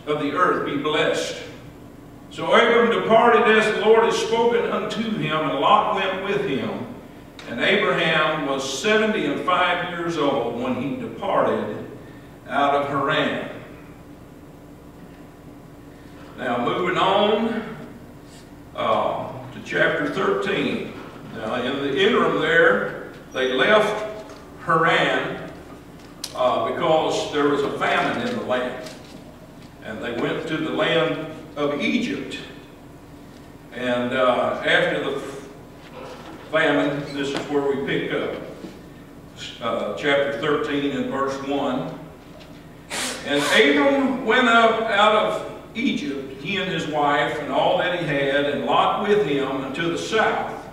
of the earth be blessed. So Abram departed as the Lord had spoken unto him, and Lot went with him. And Abraham was 75 years old when he departed out of Haran. Now moving on to chapter 13. Now in the interim there, they left Haran because there was a famine in the land. And they went to the land of Egypt. And after the famine, this is where we pick up. Chapter 13 and verse 1. And Abram went up out of Egypt, he and his wife, and all that he had, and Lot with him unto the south.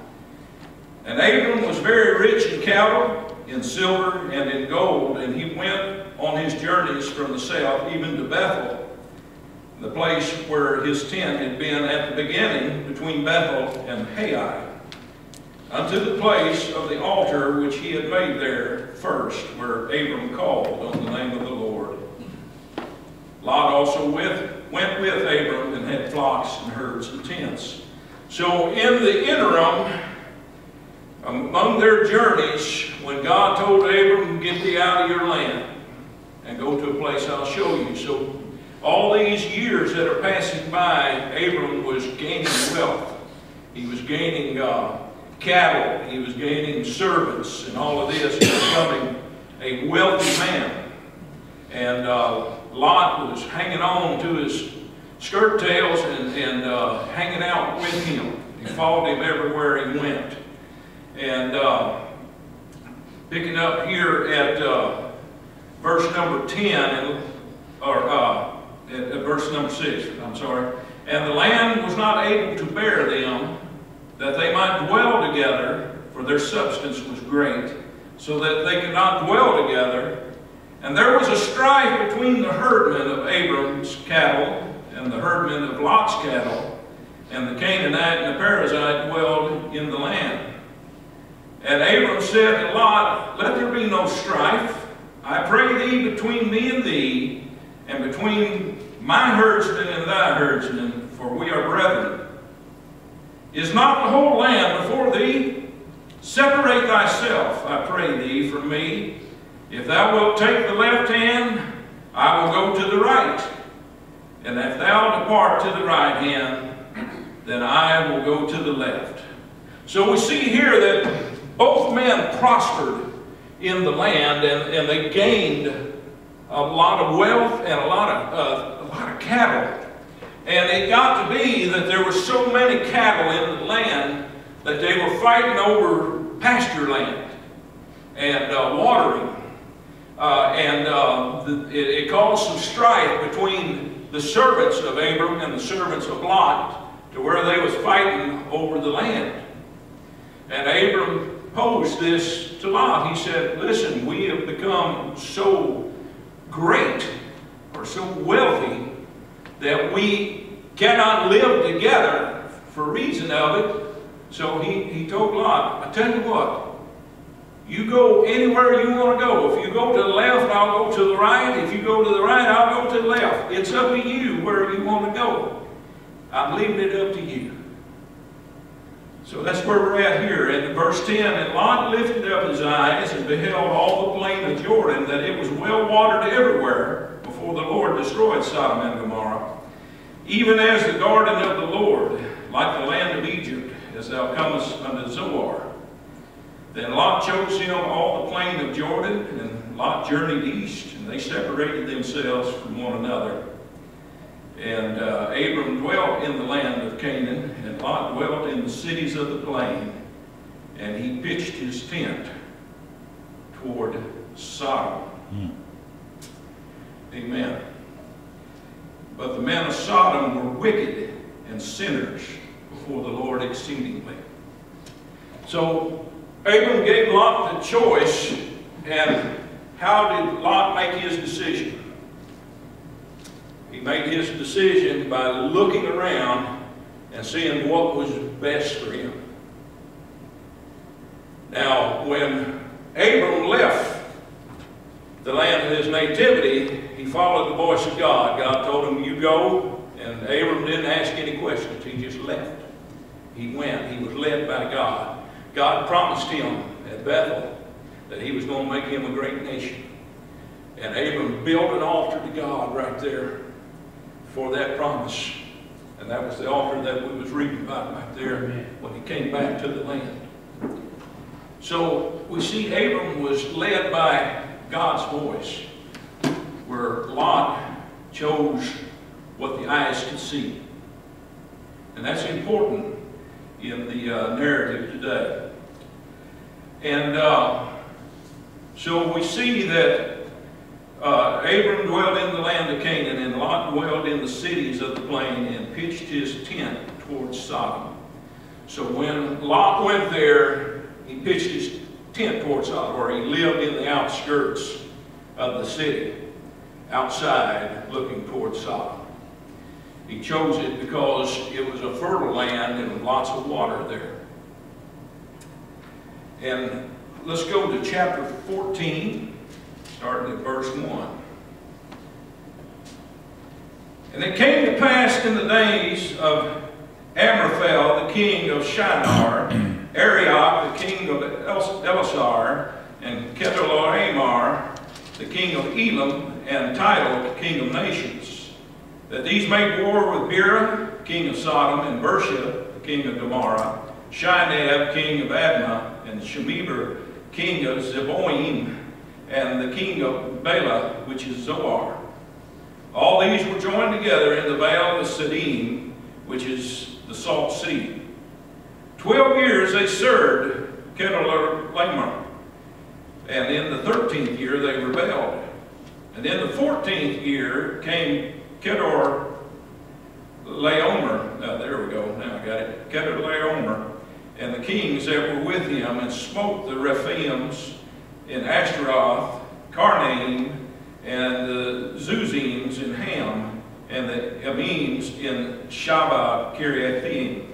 And Abram was very rich in cattle, in silver, and in gold, and he went on his journeys from the south, even to Bethel, the place where his tent had been at the beginning, between Bethel and Hai, unto the place of the altar which he had made there first, where Abram called on the name of the Lord. Lot also went with Abram and had flocks and herds and tents. So in the interim, among their journeys, when God told Abram, get thee out of your land and go to a place I'll show you. So all these years that are passing by, Abram was gaining wealth. He was gaining cattle. He was gaining servants and all of this. He was becoming a wealthy man. And Lot was hanging on to his skirt tails and hanging out with him. He followed him everywhere he went. And picking up here at verse number 10, at verse number 6, I'm sorry. And the land was not able to bear them, that they might dwell together, for their substance was great, so that they could not dwell together. And there was a strife between the herdmen of Abram's cattle and the herdmen of Lot's cattle, and the Canaanite and the Perizzite dwelled in the land. And Abram said to Lot, let there be no strife, I pray thee, between me and thee, and between my herdsmen and thy herdsmen, for we are brethren. Is not the whole land before thee? Separate thyself, I pray thee, from me. If thou wilt take the left hand, I will go to the right. And if thou depart to the right hand, then I will go to the left. So we see here that both men prospered in the land, and they gained a lot of wealth and a lot of cattle. And it got to be that there were so many cattle in the land that they were fighting over pasture land and watering. It caused some strife between the servants of Abram and the servants of Lot, to where they was fighting over the land. And Abram posed this to Lot. He said, listen, we have become so great or so wealthy that we cannot live together for reason of it. So he told Lot, I tell you what, you go anywhere you want to go. If you go to the left, I'll go to the right. If you go to the right, I'll go to the left. It's up to you where you want to go. I'm leaving it up to you. So that's where we're at here. In verse 10, and Lot lifted up his eyes and beheld all the plain of Jordan, that it was well watered everywhere, before the Lord destroyed Sodom and Gomorrah, even as the garden of the Lord, like the land of Egypt, as thou comest unto Zoar. Then Lot chose him all the plain of Jordan, and Lot journeyed east, and they separated themselves from one another. And Abram dwelt in the land of Canaan, and Lot dwelt in the cities of the plain, and he pitched his tent toward Sodom. Amen. But the men of Sodom were wicked and sinners before the Lord exceedingly. So Abram gave Lot the choice, and how did Lot make his decision? He made his decision by looking around and seeing what was best for him. Now, when Abram left the land of his nativity, he followed the voice of God. God told him, you go, and Abram didn't ask any questions. He just left. He went. He was led by God. God promised him at Bethel that he was going to make him a great nation. And Abram built an altar to God right there for that promise. And that was the altar that we was reading about right there when he came back to the land. So we see Abram was led by God's voice, where Lot chose what the eyes could see. And that's important in the narrative today. And so we see that Abram dwelled in the land of Canaan, and Lot dwelled in the cities of the plain and pitched his tent towards Sodom. So when Lot went there, he pitched his tent towards Sodom, or he lived in the outskirts of the city, outside looking towards Sodom. He chose it because it was a fertile land and lots of water there. And let's go to chapter 14, starting at verse 1. And it came to pass in the days of Amraphel, the king of Shinar, Arioch, the king of Elasar, and Kedorlaomer, the king of Elam, and Tidal, the king of nations, that these made war with Bera, king of Sodom, and Beersheba, the king of Gomorrah, Shinab, king of Admah, and Shemeber, king of Zeboim, and the king of Bela, which is Zoar. All these were joined together in the vale of Siddim, which is the Salt Sea. 12 years they served Kedorlaomer, and in the 13th year they rebelled. And in the 14th year came Kedorlaomer, there we go, now I got it, Kedorlaomer, and the kings that were with him, and smote the Rephaims in Ashtaroth, Karnaim, and the Zuzims in Ham, and the Emims in Shabbat Kiriathaim,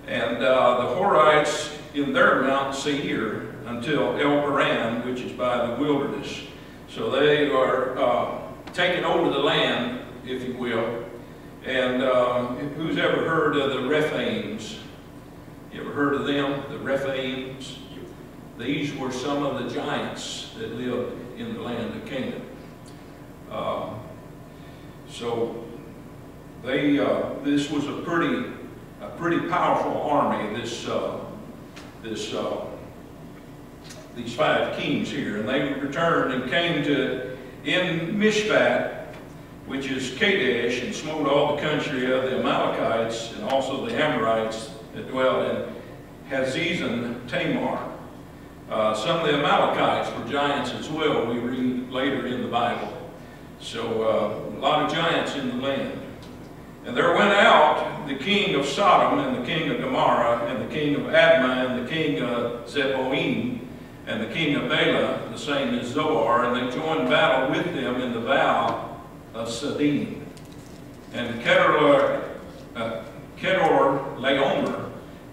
and the Horites in their Mount Seir, until El Paran, which is by the wilderness. So they are taking over the land, if you will. And who's ever heard of the Rephaims? You ever heard of them, the Rephaims? These were some of the giants that lived in the land of Canaan. So they, this was a pretty powerful army. These 5 kings here, and they returned and came to Mishpat, which is Kadesh, and smote all the country of the Amalekites and also the Amorites that dwelt in Hazezon Tamar. Some of the Amalekites were giants as well, we read later in the Bible. So a lot of giants in the land. And there went out the king of Sodom, and the king of Gomorrah, and the king of Admah, and the king of Zeboim, and the king of Bela, the same as Zoar, and they joined battle with them in the vale of Siddim. And Kedorlaomer,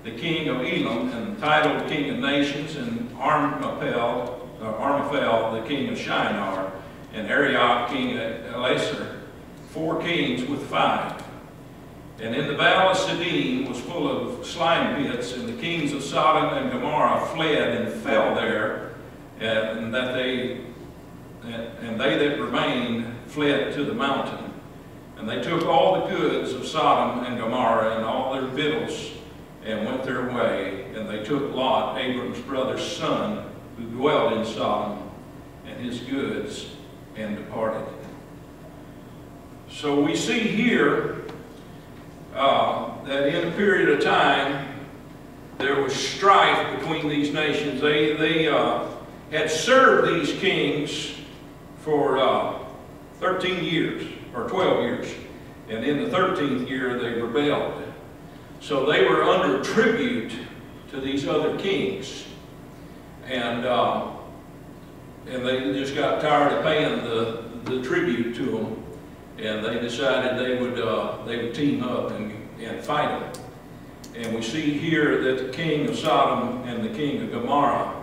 the king of Elam, and Tidal, the king of nations, and Armaphel, the king of Shinar, and Arioch, king of Elasar, 4 kings with 5. And in the vale of Siddim was full of slime pits, and the kings of Sodom and Gomorrah fled and fell there, and they that remained fled to the mountain. And they took all the goods of Sodom and Gomorrah and all their victuals, and went their way. And they took Lot, Abram's brother's son, who dwelled in Sodom, and his goods, and departed. So we see here that in a period of time there was strife between these nations. They had served these kings for 13 years or 12 years, and in the 13th year they rebelled. So they were under tribute to these other kings, and they just got tired of paying the tribute to them, and they decided they would team up and fight them. And we see here that the king of Sodom and the king of Gomorrah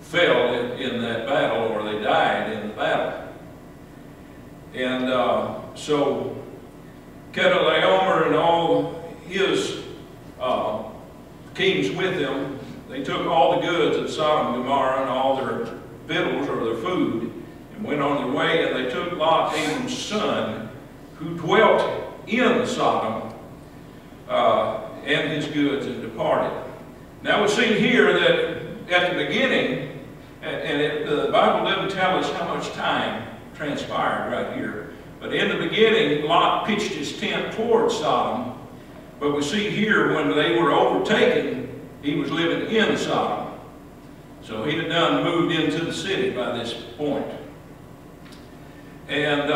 fell in that battle, or they died in the battle. And so Chedorlaomer and all his kings with him, they took all the goods of Sodom and Gomorrah and all their victuals or their food and went on their way, and they took Lot, Abram's son, who dwelt in Sodom, and his goods, and departed. Now we see here that at the beginning, the Bible doesn't tell us how much time transpired right here, but in the beginning, Lot pitched his tent towards Sodom, but we see here when they were overtaken, he was living in Sodom. So he had moved into the city by this point. And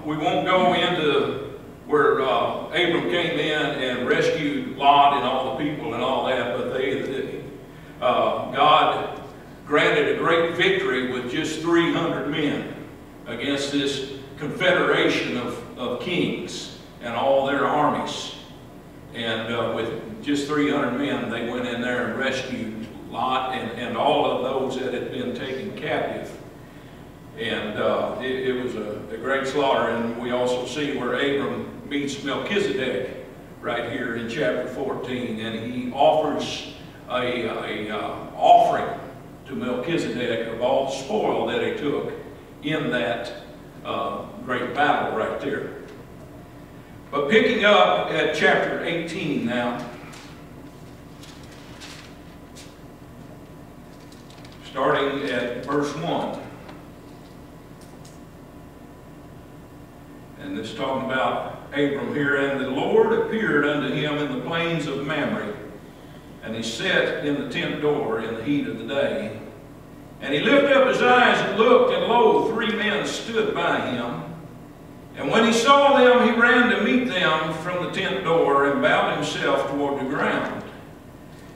we won't go into where Abram came in and rescued Lot and all the people and all that, but God granted a great victory with just 300 men against this confederation of kings and all their armies. And with just 300 men, they went in there and rescued Lot and all of those that had been taken captive. And it was a great slaughter. And we also see where Abram meets Melchizedek right here in chapter 14. And he offers a offering to Melchizedek of all the spoil that he took in that great battle right there. But picking up at chapter 18 now, starting at verse 1. And it's talking about Abram here. And the Lord appeared unto him in the plains of Mamre, and he sat in the tent door in the heat of the day. And he lifted up his eyes and looked, and lo, 3 men stood by him. And when he saw them, he ran to meet them from the tent door, and bowed himself toward the ground,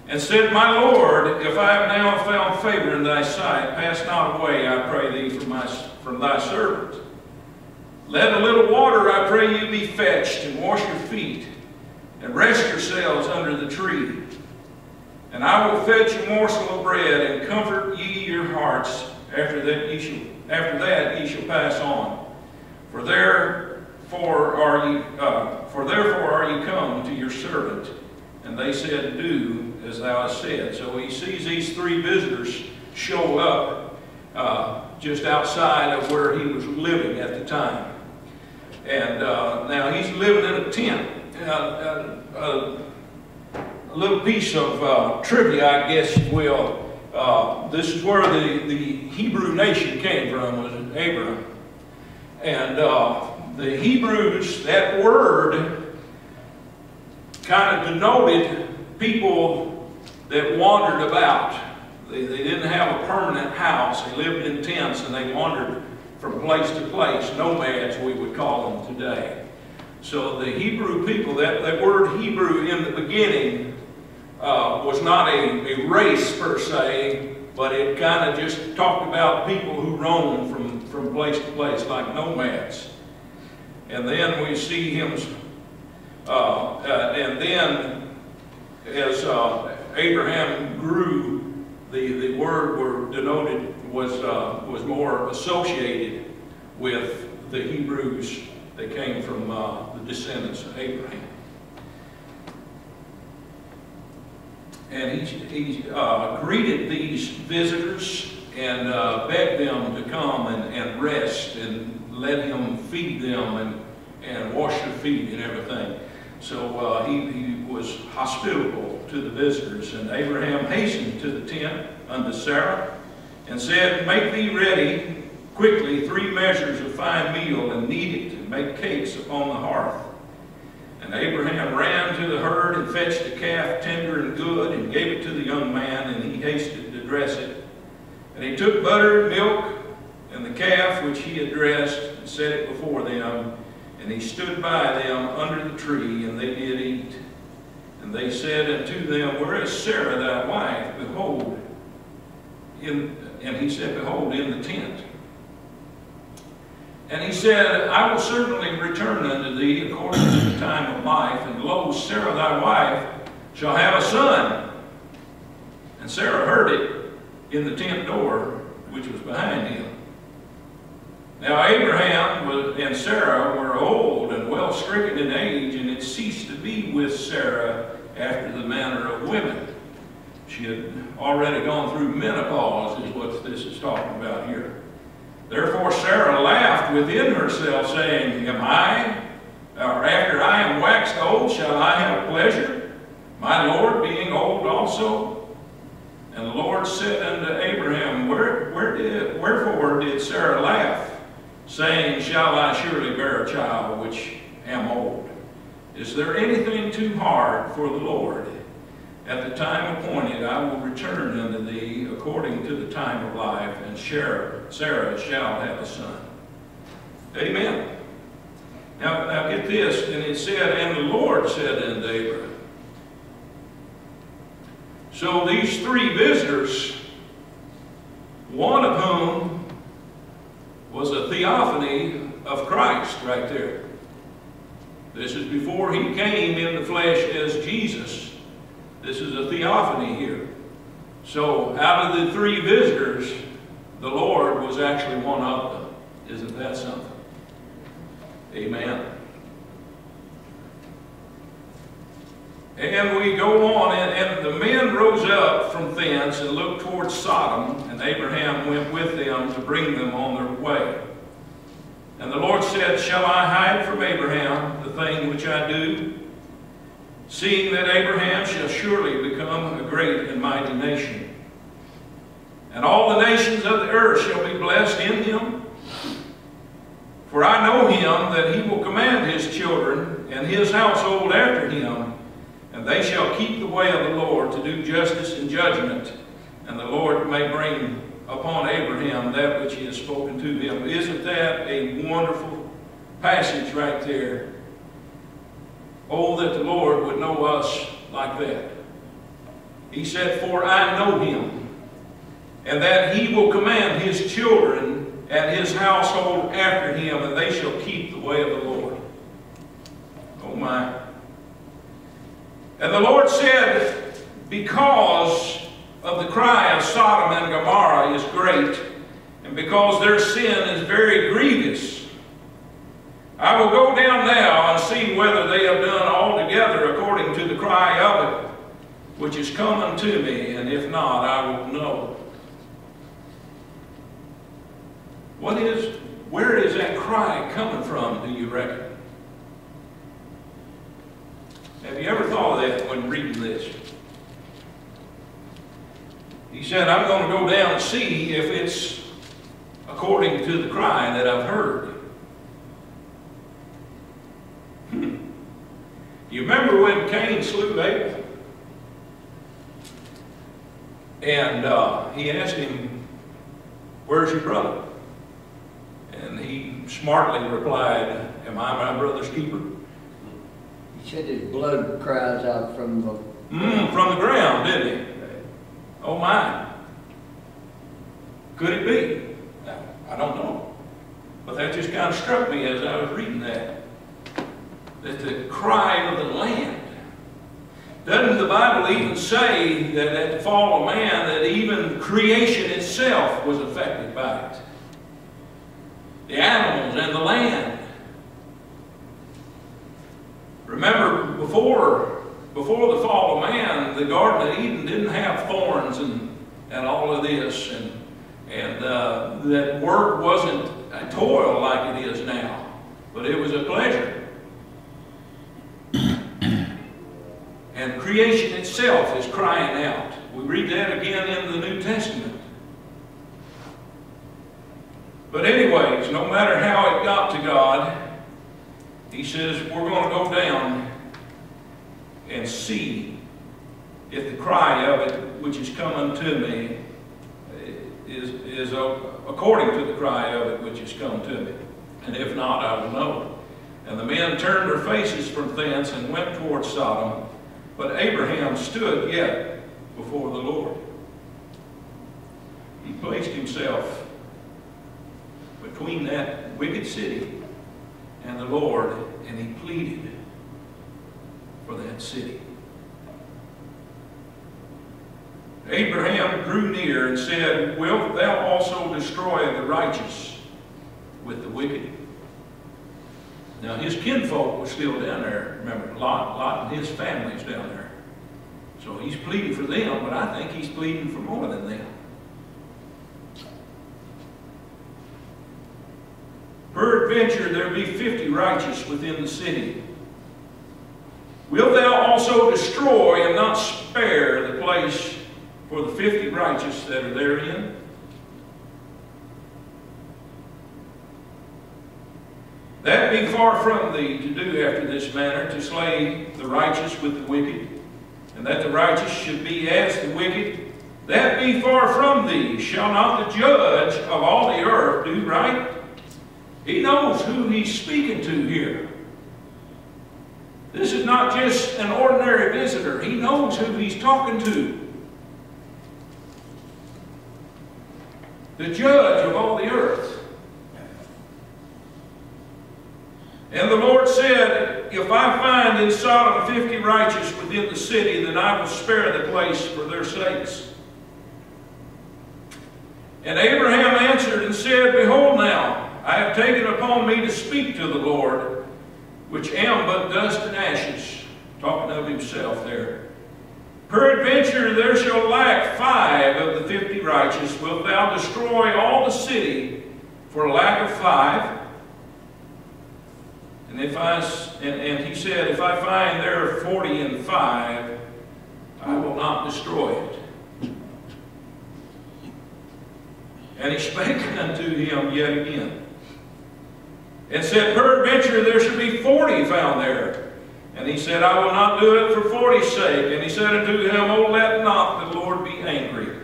and said, My Lord, if I have now found favor in thy sight, pass not away, I pray thee, from thy servant. Let a little water, I pray you, be fetched, and wash your feet, and rest yourselves under the tree. And I will fetch a morsel of bread, and comfort ye your hearts. After that ye shall pass on. For therefore are ye come to your servant. And they said, Do as thou hast said. So he sees these 3 visitors show up just outside of where he was living at the time. And now he's living in a tent. A little piece of trivia, I guess you will. This is where the Hebrew nation came from, was Abraham. And the Hebrews, that word kind of denoted people that wandered about. They didn't have a permanent house. They lived in tents and they wandered from place to place. Nomads, we would call them today. So the Hebrew people, that word Hebrew in the beginning was not a race per se, but it kind of just talked about people who roam from place to place like nomads. And then we see him, and then as Abraham grew, the word were denoted was more associated with the Hebrews that came from the descendants of Abraham. And he greeted these visitors and begged them to come and rest and let him feed them and wash their feet and everything. So he was hospitable to the visitors. And Abraham hastened to the tent unto Sarah and said, Make thee ready quickly 3 measures of fine meal, and knead it, and make cakes upon the hearth. And Abraham ran to the herd and fetched a calf tender and good, and gave it to the young man, and he hasted to dress it. And he took butter and milk and the calf which he had dressed, and set it before them. And he stood by them under the tree, and they did eat. And they said unto them, Where is Sarah thy wife? Behold, and he said, Behold, in the tent. And he said, I will certainly return unto thee according to the time of life, and lo, Sarah thy wife shall have a son. And Sarah heard it in the tent door, which was behind him. Now Abraham and Sarah were old and well stricken in age, and had ceased to be with Sarah after the manner of women. She had already gone through menopause, is what this is talking about here. Therefore Sarah laughed within herself, saying, after I am waxed old, shall I have pleasure, my Lord being old also? And the Lord said unto Abraham, Wherefore did Sarah laugh, saying, Shall I surely bear a child which am old? Is there anything too hard for the Lord? At the time appointed I will return unto thee according to the time of life, and Sarah shall have a son. Amen. Now get this, and it said, And the Lord said unto Abraham. So these three visitors, one of whom was a theophany of Christ right there. This is before he came in the flesh as Jesus. This is a theophany here. So out of the three visitors, the Lord was actually one of them. Isn't that something? Amen. And we go on, and the men rose up from thence and looked towards Sodom, and Abraham went with them to bring them on their way. And the Lord said, Shall I hide from Abraham the thing which I do? Seeing that Abraham shall surely become a great and mighty nation. And all the nations of the earth shall be blessed in him. For I know him that he will command his children and his household after him, and they shall keep the way of the Lord to do justice and judgment, and the Lord may bring upon Abraham that which he has spoken to him. Isn't that a wonderful passage right there? Oh, that the Lord would know us like that. He said, For I know him, and that he will command his children and his household after him, and they shall keep the way of the Lord. Oh my. And the Lord said, Because of the cry of Sodom and Gomorrah is great, and because their sin is very grievous, I will go down now and see whether they have done altogether according to the cry of it, which is come unto me, and if not, I will know. Where is that cry coming from, do you reckon? Have you ever thought of that when reading this? He said, I'm going to go down and see if it's according to the cry that I've heard. You remember when Cain slew Abel? And he asked him, Where's your brother? And he smartly replied, Am I my brother's keeper? He said his blood cries out from the... from the ground, didn't he? Oh my. Could it be? I don't know. But that just kind of struck me as I was reading that. That the cry of the land. Doesn't the Bible even say that at the fall of man that even creation itself was affected by it? The animals and the land. Remember, before the fall of man, the Garden of Eden didn't have thorns and all of this, and that work wasn't a toil like it is now, but it was a pleasure. And creation itself is crying out. We read that again in the New Testament. But anyways, no matter how it got to God, he says, we're going to go down and see if the cry of it, which is coming to me, is according to the cry of it, which has come to me. And if not, I will know. And the men turned their faces from thence and went toward Sodom. But Abraham stood yet before the Lord. He placed himself between that wicked city and the Lord, and he pleaded for that city. Abraham drew near and said, Wilt thou also destroy the righteous with the wicked. Now his kinfolk were still down there. Remember, Lot and his family's down there. So he's pleading for them, but I think he's pleading for more than them. Peradventure there be 50 righteous within the city. Wilt thou also destroy and not spare the place for the 50 righteous that are therein? That be far from thee to do after this manner, to slay the righteous with the wicked, and that the righteous should be as the wicked. That be far from thee. Shall not the judge of all the earth do right? He knows who he's speaking to here. This is not just an ordinary visitor. He knows who he's talking to. The judge of all the earth. And the Lord said, if I find in Sodom 50 righteous within the city, then I will spare the place for their sakes. And Abraham answered and said, behold now, I have taken upon me to speak to the Lord, which am but dust and ashes. Talking of himself there. Peradventure there shall lack 5 of the 50 righteous. Wilt thou destroy all the city for lack of 5? And he said, if I find there are 40 and 5, I will not destroy it. And he spake unto him yet again, and said, peradventure there shall be 40 found there. And he said, I will not do it for 40's sake. And he said unto him, O let not the Lord be angry.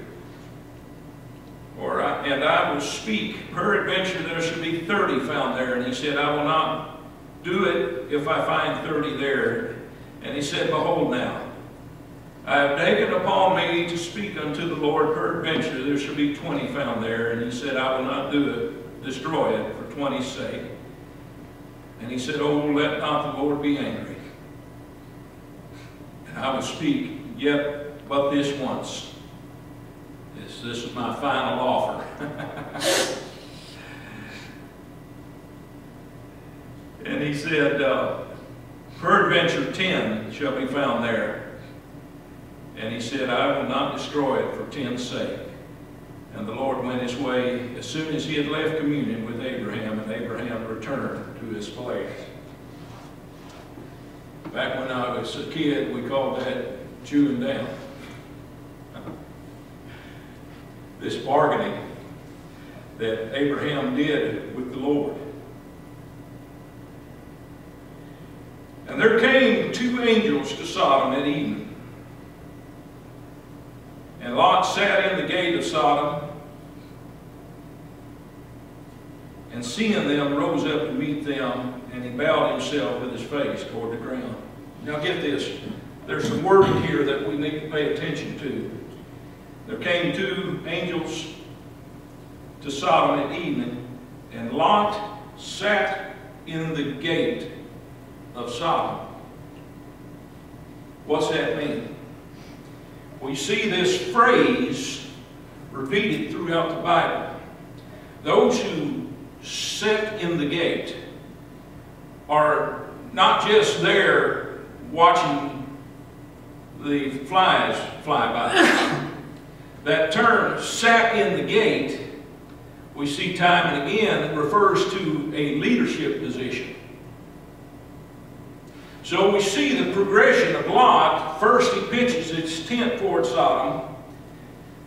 And I will speak, peradventure there shall be 30 found there. And he said, I will not do it if I find 30 there. And he said, behold now, I have taken upon me to speak unto the Lord, peradventure there shall be 20 found there. And he said, I will not do it, destroy it for 20's sake. And he said, oh, let not the Lord be angry. And I will speak yet but this once. This is my final offer. And he said, peradventure 10 shall be found there. And he said, I will not destroy it for 10's sake. And the Lord went his way as soon as he had left communion with Abraham, and Abraham returned to his place. Back when I was a kid, we called that chewing down. This bargaining that Abraham did with the Lord. And there came 2 angels to Sodom at Eden. And Lot sat in the gate of Sodom, and seeing them, rose up to meet them, and he bowed himself with his face toward the ground. Now get this. There's some wording here that we need to pay attention to. There came 2 angels to Sodom at Eden, and Lot sat in the gate of Sodom. What's that mean? We see this phrase repeated throughout the Bible. Those who sit in the gate are not just there watching the flies fly by. That term, sat in the gate, we see time and again, refers to a leadership position. So we see the progression of Lot. First he pitches his tent toward Sodom,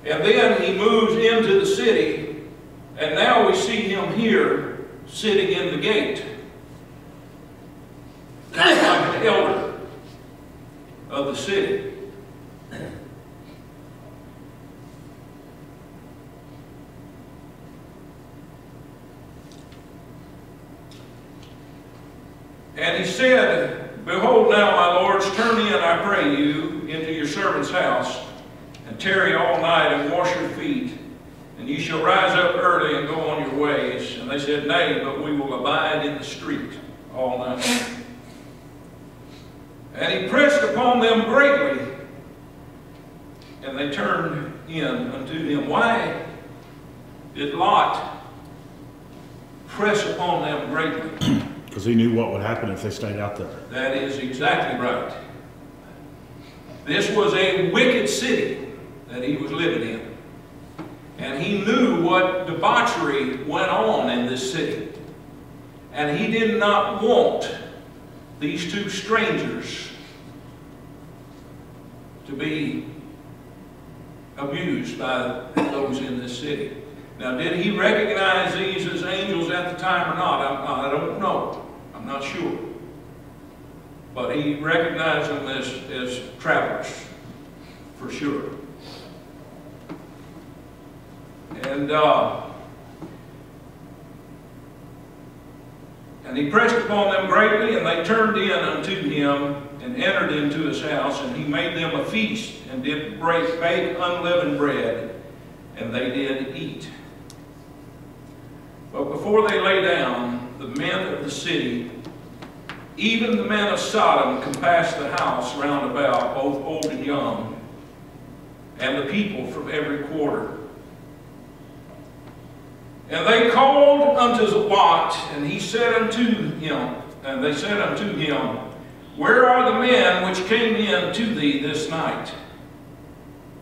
and then he moves into the city, and now we see him here sitting in the gate, kind of like an elder of the city. And he said, behold now, my lords, turn in, I pray you, into your servant's house, and tarry all night, and wash your feet, and ye shall rise up early and go on your ways. And they said, nay, but we will abide in the street all night. And he pressed upon them greatly, and they turned in unto him. Why did Lot press upon them greatly. Because he knew what would happen if they stayed out there. That is exactly right. This was a wicked city that he was living in. And he knew what debauchery went on in this city. And he did not want these two strangers to be abused by those in this city. Now, did he recognize these as angels at the time or not? I don't know. I'm not sure. But he recognized them as travelers, for sure. And he pressed upon them greatly, and they turned in unto him, and entered into his house, and he made them a feast, and did bake unleavened bread, and they did eat. But before they lay down, the men of the city, even the men of Sodom, compassed the house round about, both old and young, and the people from every quarter. And they called unto Lot, and he said unto him, and they said unto him, Where are the men which came in to thee this night?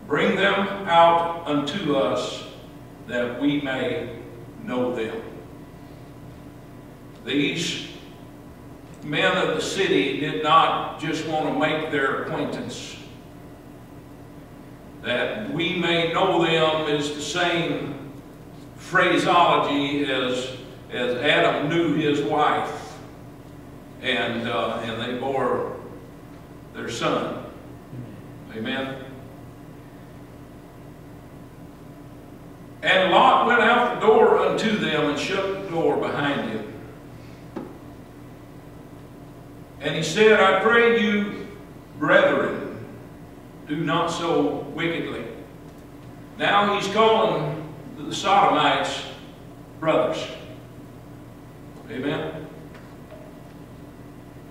Bring them out unto us, that we may know them. These men of the city did not just want to make their acquaintance. That we may know them is the same phraseology as Adam knew his wife, and they bore their son. Amen. And Lot went out the door unto them, and shut the door behind him. And he said, I pray you, brethren, do not so wickedly. Now he's calling the Sodomites brothers. Amen.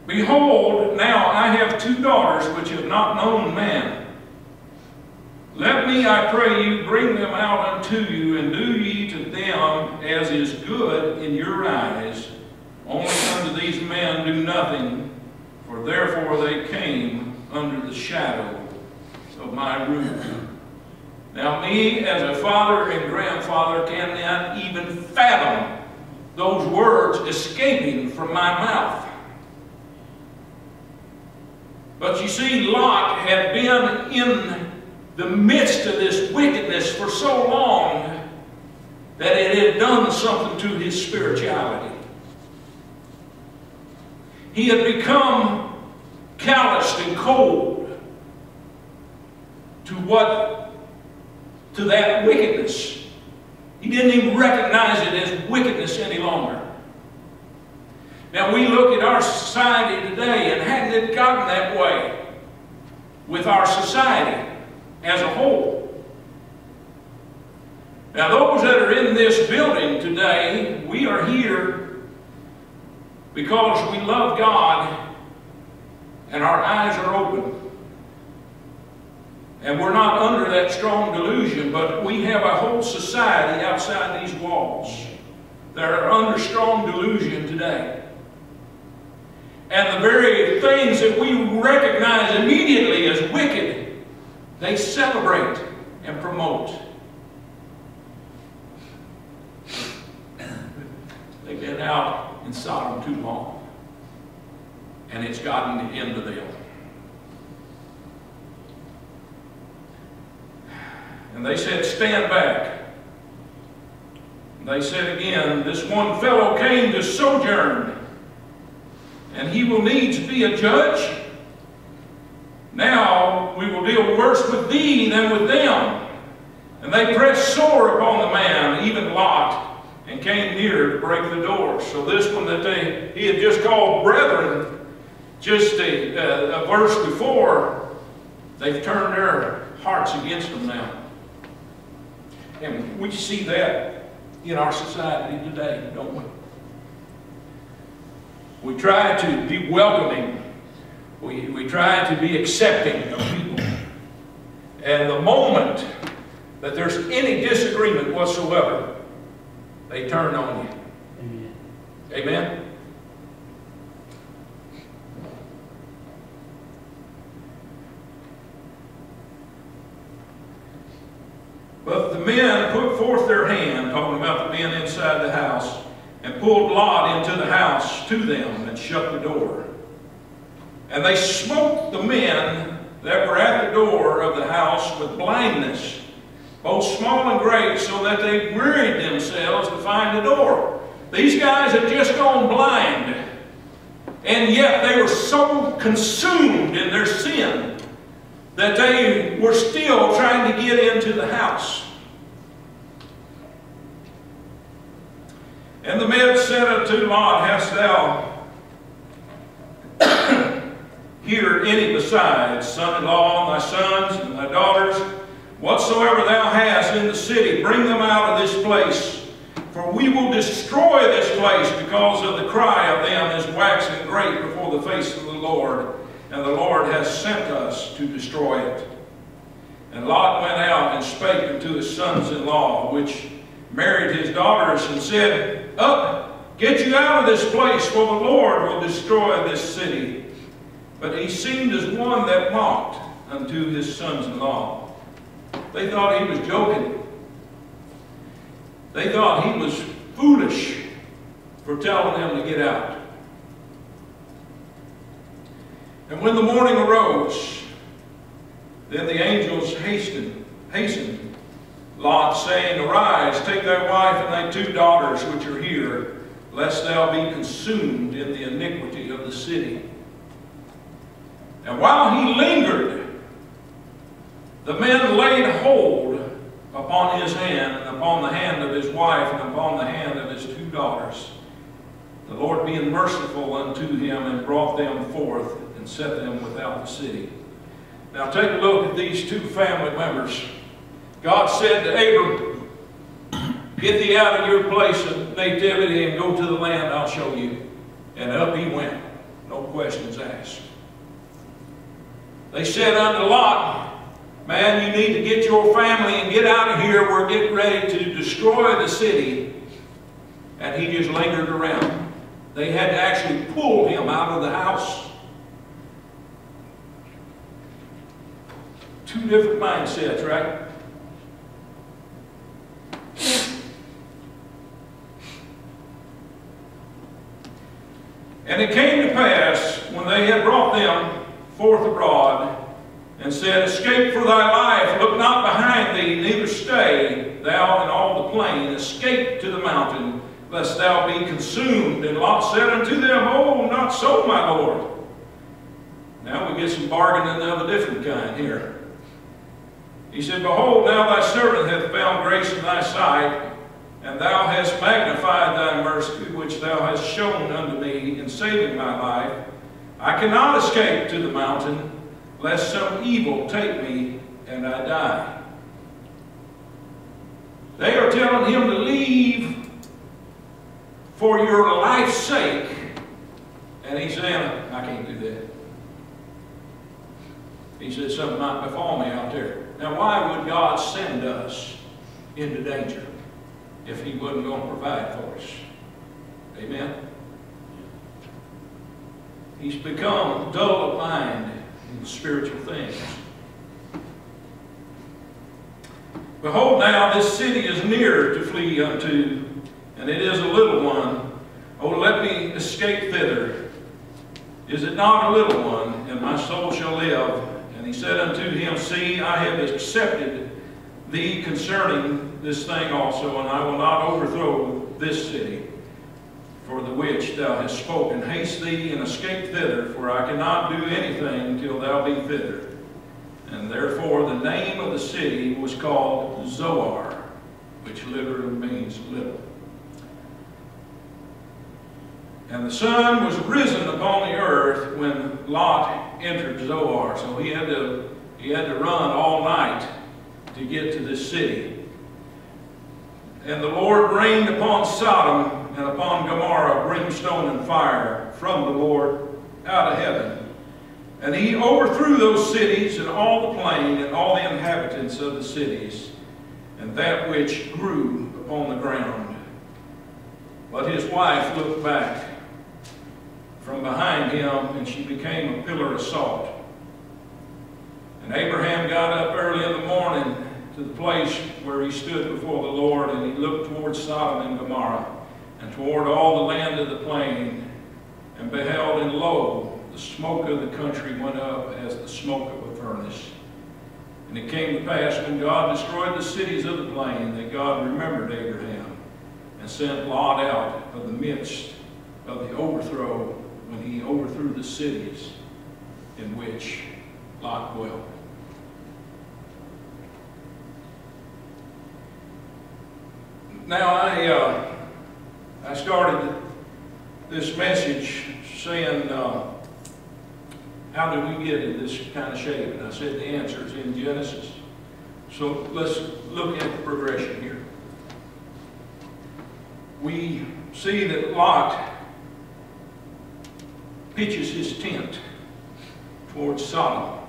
Behold, now I have two daughters which have not known man. Let me, I pray you, bring them out unto you, and do ye to them as is good in your eyes. Only unto these men do nothing, for therefore they came under the shadow of my roof. Now me, as a father and grandfather, cannot even fathom those words escaping from my mouth. But you see, Lot had been in the midst of this wickedness for so long that it had done something to his spirituality. He had become calloused and cold to that wickedness. He didn't even recognize it as wickedness any longer. Now we look at our society today, and hadn't it gotten that way with our society as a whole? Now those that are in this building today, we are here because we love God and our eyes are open. And we're not under that strong delusion, but we have a whole society outside these walls that are under strong delusion today. And the very things that we recognize immediately as wicked, they celebrate and promote. They've been out in Sodom too long, and it's gotten into them. And they said, stand back. And they said again, this one fellow came to sojourn, and he will needs be a judge. Now we will deal worse with thee than with them. And they pressed sore upon the man, even Lot, and came near to break the door. So this one that he had just called brethren, just a verse before, they've turned their hearts against them now. And we see that in our society today, don't we? We try to be welcoming. We try to be accepting of people. And the moment that there's any disagreement whatsoever, they turn on you. Amen. Amen? But the men put forth their hand, talking about the men inside the house, and pulled Lot into the house to them and shut the door. And they smote the men that were at the door of the house with blindness, both small and great, so that they wearied themselves to find the door. These guys had just gone blind, and yet they were so consumed in their sin that they were still trying to get into the house. And the men said unto Lot, Hast thou here any besides, son-in-law, and thy sons, and thy daughters? Whatsoever thou hast in the city, bring them out of this place. For we will destroy this place, because of the cry of them is waxing great before the face of the Lord. And the Lord has sent us to destroy it. And Lot went out and spake unto his sons-in-law, which married his daughters, and said, Up, get you out of this place, for the Lord will destroy this city. But he seemed as one that mocked unto his sons-in-law. They thought he was joking. They thought he was foolish for telling them to get out. And when the morning arose, then the angels hastened Lot, saying, Arise, take thy wife and thy 2 daughters which are here, lest thou be consumed in the iniquity of the city. And while he lingered, the men laid hold upon his hand, and upon the hand of his wife, and upon the hand of his 2 daughters, the Lord being merciful unto him, and brought them forth, and set them without the city. Now take a look at these 2 family members. God said to Abram, Get thee out of your place of nativity and go to the land I'll show you. And up he went, no questions asked. They said unto Lot, Man, you need to get your family and get out of here. We're getting ready to destroy the city. And he just lingered around. They had to actually pull him out of the house. 2 different mindsets, right? And it came to pass, when they had brought them forth abroad, and said, Escape for thy life, look not behind thee, neither stay thou in all the plain, escape to the mountain, lest thou be consumed. And Lot said unto them, Oh, not so, my Lord. Now we get some bargaining of a different kind here. He said, Behold, now thy servant hath found grace in thy sight, and thou hast magnified thy mercy, which thou hast shown unto me in saving my life. I cannot escape to the mountain, lest some evil take me and I die. They are telling him to leave for your life's sake. And he's saying, I can't do that. He said, something might befall me out there. Now, why would God send us into danger if he wasn't going to provide for us? Amen? He's become dull of mind in spiritual things. Behold, now this city is near to flee unto, and it is a little one. Oh, let me escape thither. Is it not a little one, and my soul shall live? And he said unto him, See, I have accepted thee concerning this thing also, and I will not overthrow this city, for the which thou hast spoken. Haste thee and escape thither, for I cannot do anything till thou be thither. And therefore the name of the city was called Zoar, which literally means little. And the sun was risen upon the earth when Lot entered Zoar. So he had to run all night to get to this city. And the Lord rained upon Sodom and upon Gomorrah brimstone and fire from the Lord out of heaven. And he overthrew those cities and all the plain and all the inhabitants of the cities and that which grew upon the ground. But his wife looked back from behind him, and she became a pillar of salt. And Abraham got up early in the morning to the place where he stood before the Lord, and he looked towards Sodom and Gomorrah, and toward all the land of the plain, and beheld, and lo, the smoke of the country went up as the smoke of a furnace. And it came to pass, when God destroyed the cities of the plain, that God remembered Abraham, and sent Lot out of the midst of the overthrow, when he overthrew the cities in which Lot dwelt. Now, I started this message saying, how did we get in this kind of shape? And I said the answer is in Genesis. So let's look at the progression here. We see that Lot pitches his tent towards Sodom.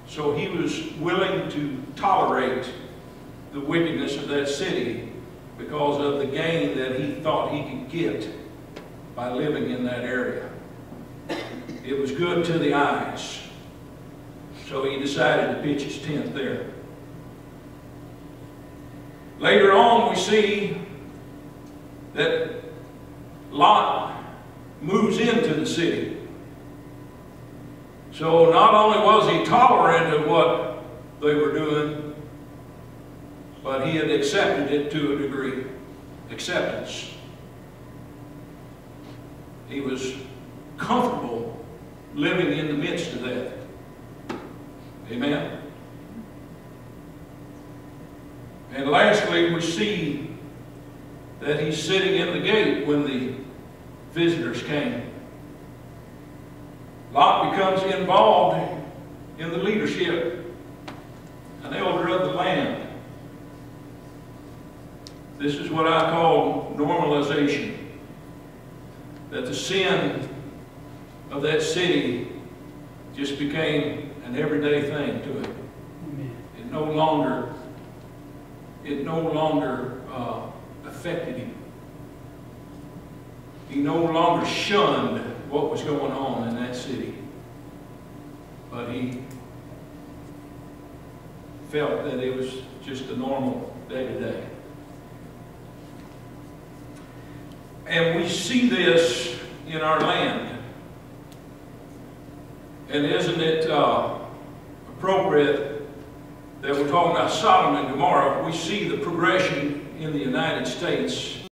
So he was willing to tolerate the wickedness of that city because of the gain that he thought he could get by living in that area. It was good to the eyes. So he decided to pitch his tent there. Later on, we see that Lot moves into the city. So not only was he tolerant of what they were doing, but he had accepted it to a degree. Acceptance. He was comfortable living in the midst of that. Amen? And lastly, we see that he's sitting in the gate when the visitors came. Lot becomes involved in the leadership, an elder of the land. This is what I call normalization. That the sin of that city just became an everyday thing to it. It no longer affected him. He no longer shunned what was going on in that city, but he felt that it was just a normal day-to-day. And we see this in our land. And isn't it appropriate that we're talking about Sodom and Gomorrah? We see the progression in the United States